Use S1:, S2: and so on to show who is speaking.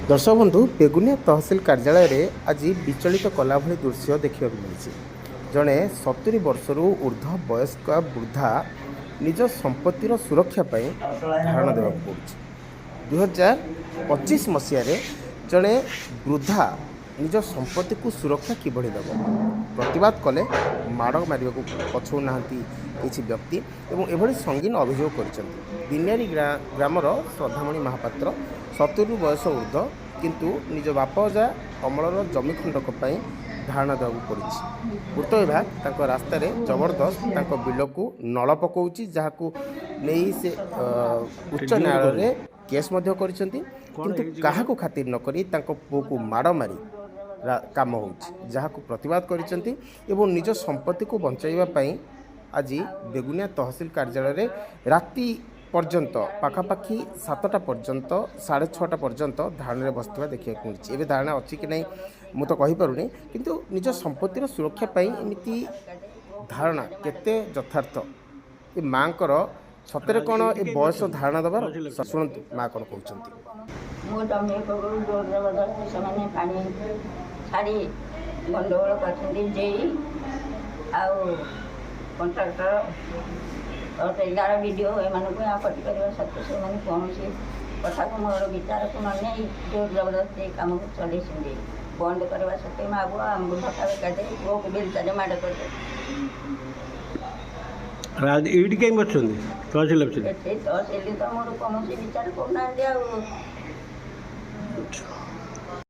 S1: दर्शक बंधु बेगुनिया तहसिल कार्यालय रे आज विचलित कला भली दृश्य देखा मिली। जड़े 70 वर्षर ऊर्ध्व वयस्क वृद्धा निज संपत्तिर सुरक्षा धारणा देवाक पड़ुछि। 2025 मसीह जड़े वृद्धा निज संपत्ति को सुरक्षा किभली देव प्रतिवाद कले माड़ मारे पछौ ना किसी व्यक्ति एवं एभली संगीन अभियोग कर दिनियारी ग्रामर श्रद्धामणि महापात्र 70 बयस ऊर्ध्व किंतु निज बाप अजा अमलर जमी खंडक धारणा देवाक पड़ी। पूर्त विभाग रास्तार जबरदस्त बिल को नल पकाउछि जहां नहीं से उच्च न्यायालय केस किंतु काहाको खातिर न करी पुओ को माड़ मारी काम हो जहाँ प्रतिवाद करिसेंती एवं निज संपत्ति को बचाइबा आज बेगुनिया तहसिल कार्यालय राति पर्यंत पाखापाखि 7टा पर्यंत 6:30 पर्यंत धारणा बसता देखा मिली। एवं धारणा अच्छी कि नहीं मु तो कहीपरूनी किंतु निज संपत्तिर सुरक्षा एमती धारणा केते यथार्थ ये माँ सतरे कौन ए बयस धारणा दबार शुणु माँ कौन कहते
S2: छाड़ी गंडगोल कर गार वीडियो आपत्ति करने सत्वे से कौन कथा को मोर विचार को नहीं जोर जबरदस्ती काम को चल बंद करवा सत्वे मागो आमको धक्का बेकार पुओ को बेलचारे माड़ कर तहसिल तो मोर कौन विचार करना।